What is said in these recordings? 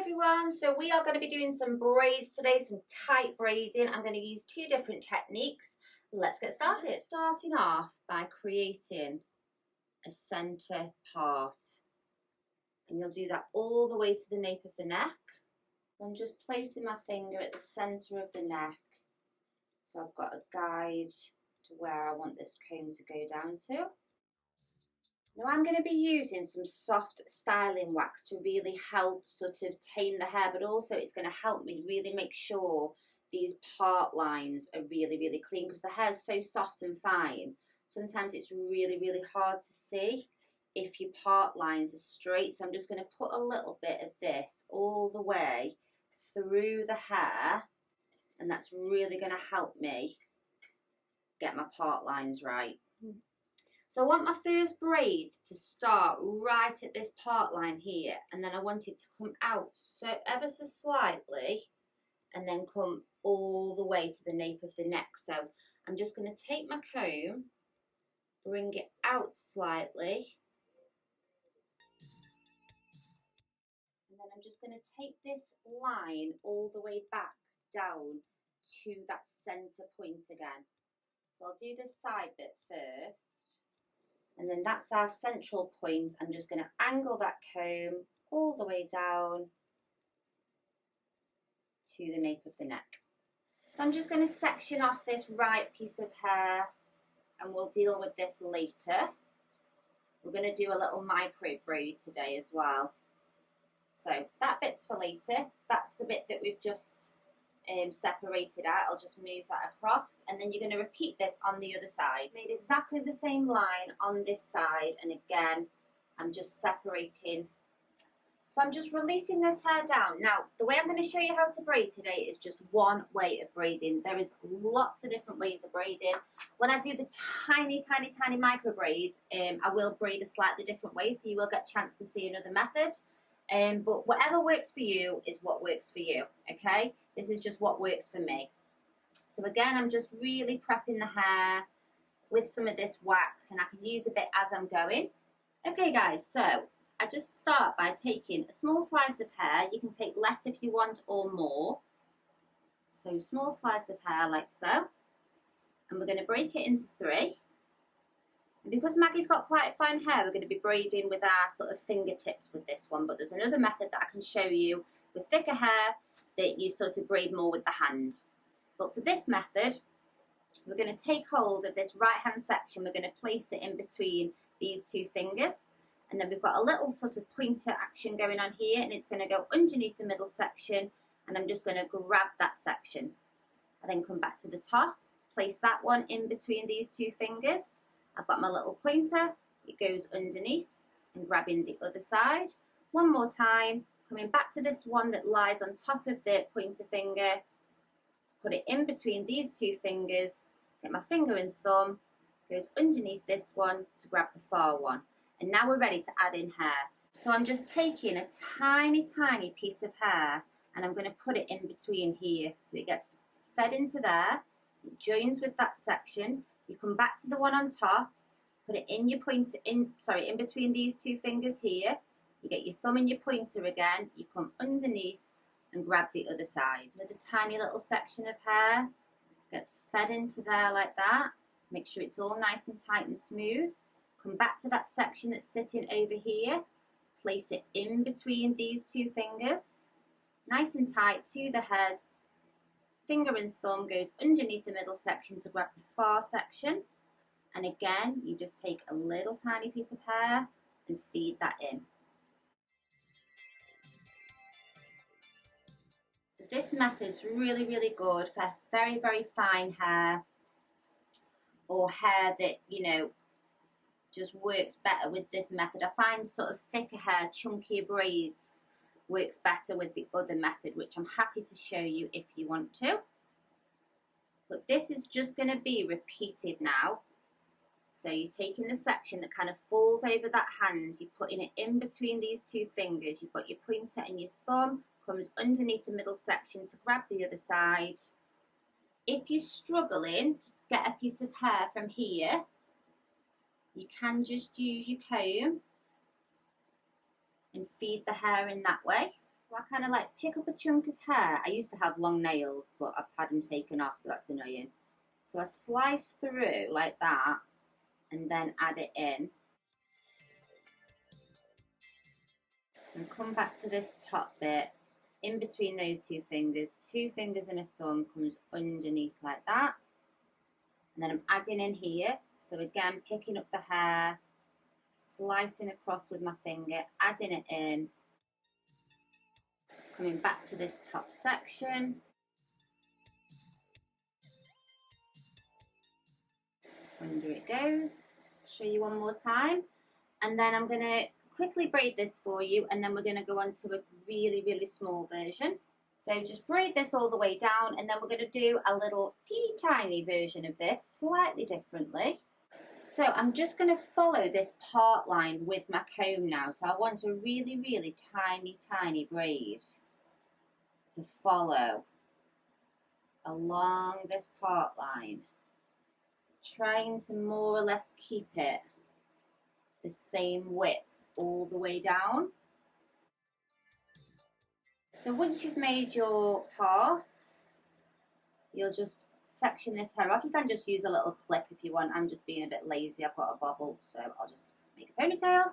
everyone, so we are going to be doing some braids today, some tight braiding. I'm going to use two different techniques. Let's get started. Starting off by creating a center part, and you'll do that all the way to the nape of the neck. I'm just placing my finger at the center of the neck, so I've got a guide to where I want this comb to go down to. Now I'm going to be using some soft styling wax to really help sort of tame the hair, but also it's going to help me really make sure these part lines are really clean, because the hair is so soft and fine. Sometimes it's really hard to see if your part lines are straight. So I'm just going to put a little bit of this all the way through the hair, and that's really going to help me get my part lines right. So I want my first braid to start right at this part line here, and then I want it to come out so ever so slightly and then come all the way to the nape of the neck. So I'm just going to take my comb, bring it out slightly, and then I'm just going to take this line all the way back down to that center point again. So I'll do this side bit first. And then that's our central point. I'm just going to angle that comb all the way down to the nape of the neck. So I'm just going to section off this right piece of hair, and we'll deal with this later. We're going to do a little micro braid today as well. So that bit's for later. That's the bit that we've just separated out. I'll just move that across, and then you're going to repeat this on the other side. Made exactly the same line on this side, and again I'm just separating. So I'm just releasing this hair down. Now the way I'm going to show you how to braid today is just one way of braiding. There is lots of different ways of braiding. When I do the tiny micro braids, I will braid a slightly different way, so you will get a chance to see another method. But whatever works for you is what works for you, okay? This is just what works for me. So again, I'm just really prepping the hair with some of this wax, and I can use a bit as I'm going. Okay guys, so I just start by taking a small slice of hair. You can take less if you want or more. So small slice of hair like so. And we're going to break it into three. And because Maggie's got quite fine hair, we're going to be braiding with our sort of fingertips with this one. But there's another method that I can show you with thicker hair that you sort of braid more with the hand. But for this method, we're going to take hold of this right hand section. We're going to place it in between these two fingers. And then we've got a little sort of pointer action going on here, and it's going to go underneath the middle section. And I'm just going to grab that section. I then come back to the top, place that one in between these two fingers. I've got my little pointer, it goes underneath, and grabbing the other side. One more time, coming back to this one that lies on top of the pointer finger, put it in between these two fingers, get my finger and thumb, goes underneath this one to grab the far one. And now we're ready to add in hair. So I'm just taking a tiny piece of hair, and I'm going to put it in between here. So it gets fed into there, it joins with that section. You come back to the one on top, put it in your pointer, in between these two fingers here. You get your thumb and your pointer again. You come underneath and grab the other side. Another tiny little section of hair gets fed into there like that. Make sure it's all nice and tight and smooth. Come back to that section that's sitting over here. Place it in between these two fingers. Nice and tight to the head. Finger and thumb goes underneath the middle section to grab the far section. And again, you just take a little tiny piece of hair and feed that in. So this method's really good for very fine hair, or hair that, you know, just works better with this method. I find sort of thicker hair, chunkier braids works better with the other method, which I'm happy to show you if you want to. But this is just going to be repeated now. So you're taking the section that kind of falls over that hand, you're putting it in between these two fingers, you've got your pointer and your thumb, comes underneath the middle section to grab the other side. If you're struggling to get a piece of hair from here, you can just use your comb and feed the hair in that way. So I kind of like pick up a chunk of hair. I used to have long nails, but I've had them taken off, so that's annoying. So I slice through like that and then add it in. And come back to this top bit, in between those two fingers and a thumb comes underneath like that. And then I'm adding in here. So again, picking up the hair, slicing across with my finger, adding it in, coming back to this top section. Under it goes. Show you one more time. And then I'm going to quickly braid this for you, and then we're going to go on to a really, really small version. So just braid this all the way down, and then we're going to do a little teeny tiny version of this slightly differently. So I'm just going to follow this part line with my comb now. So I want a really, really tiny, tiny braid to follow along this part line, trying to more or less keep it the same width all the way down. So once you've made your parts, you'll just section this hair off. You can just use a little clip if you want. I'm just being a bit lazy. I've got a bobble, so I'll just make a ponytail.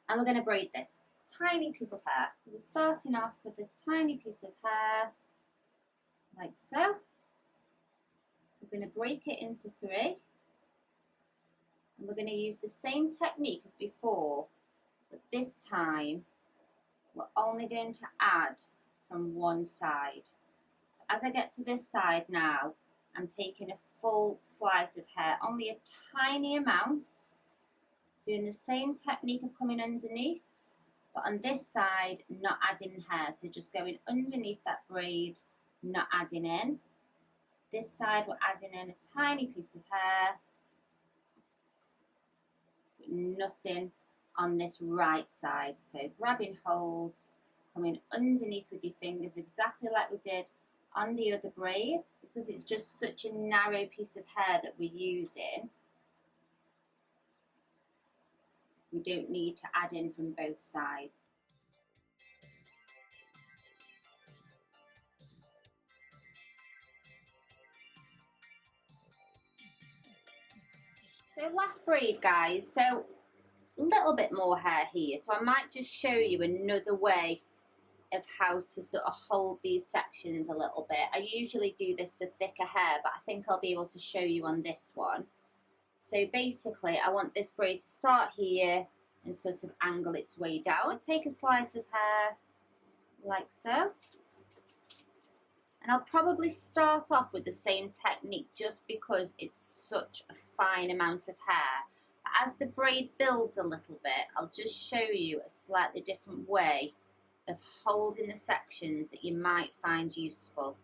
And we're going to braid this tiny piece of hair. So we're starting off with a tiny piece of hair, like so. We're going to break it into 3. And we're going to use the same technique as before, but this time we're only going to add from one side. So as I get to this side now, I'm taking a full slice of hair, only a tiny amount, doing the same technique of coming underneath, but on this side, not adding hair. So just going underneath that braid, not adding in. This side, we're adding in a tiny piece of hair, but nothing on this right side. So grabbing hold, coming underneath with your fingers, exactly like we did on the other braids, because it's just such a narrow piece of hair that we're using. We don't need to add in from both sides. So last braid, guys. So a little bit more hair here. So I might just show you another way of how to sort of hold these sections a little bit. I usually do this for thicker hair, but I think I'll be able to show you on this one. So basically, I want this braid to start here and sort of angle its way down. I'll take a slice of hair like so. And I'll probably start off with the same technique just because it's such a fine amount of hair. But as the braid builds a little bit, I'll just show you a slightly different way of holding the sections that you might find useful.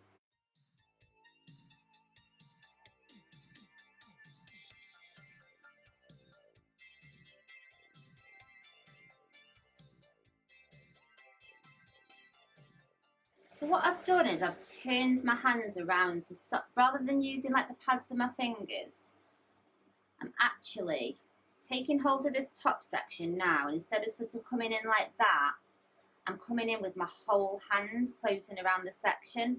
So what I've done is I've turned my hands around to stop, rather than using like the pads of my fingers, I'm actually taking hold of this top section now, and instead of sort of coming in like that, I'm coming in with my whole hand closing around the section,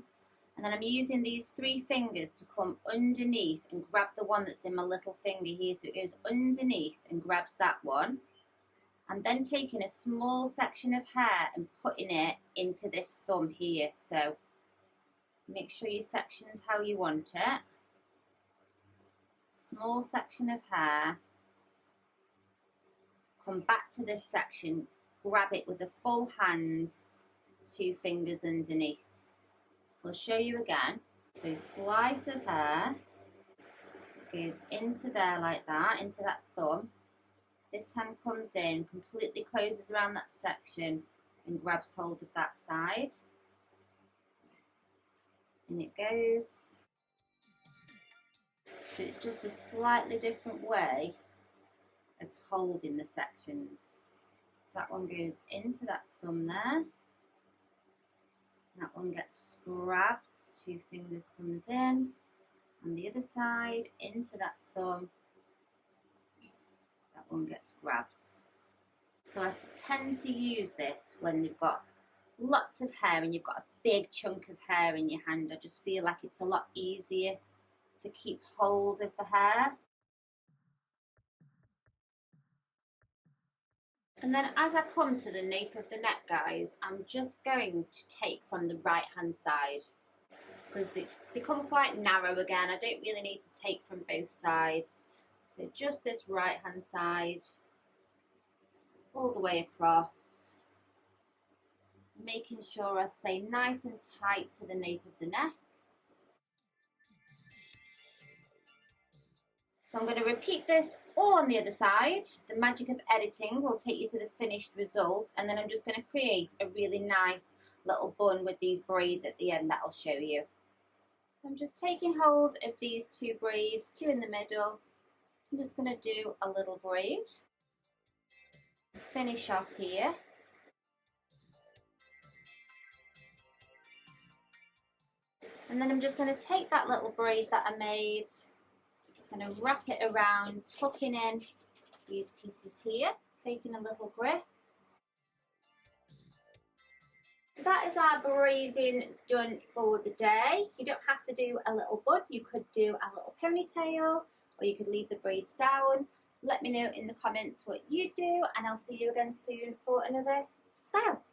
and then I'm using these 3 fingers to come underneath and grab the one that's in my little finger here, so it goes underneath and grabs that one. I'm then taking a small section of hair and putting it into this thumb here, so make sure your section's how you want it. Small section of hair, come back to this section, grab it with a full hand, 2 fingers underneath. So I'll show you again. So slice of hair goes into there like that, into that thumb. This hand comes in, completely closes around that section and grabs hold of that side. And it goes. So it's just a slightly different way of holding the sections. So that one goes into that thumb there. That one gets grabbed, 2 fingers comes in. On the other side, into that thumb. That one gets grabbed. So I tend to use this when they've got lots of hair and you've got a big chunk of hair in your hand, I just feel like it's a lot easier to keep hold of the hair. And then as I come to the nape of the neck, guys, I'm just going to take from the right hand side because it's become quite narrow again. I don't really need to take from both sides. So just this right hand side all the way across, making sure I stay nice and tight to the nape of the neck. So I'm going to repeat this all on the other side. The magic of editing will take you to the finished result, and then I'm just going to create a really nice little bun with these braids at the end that I'll show you. So I'm just taking hold of these two braids, two in the middle. I'm just going to do a little braid, finish off here. And then I'm just going to take that little braid that I made, going to wrap it around, tucking in these pieces here, taking a little grip. So that is our braiding done for the day. You don't have to do a little bun, you could do a little ponytail, or you could leave the braids down. Let me know in the comments what you do, and I'll see you again soon for another style.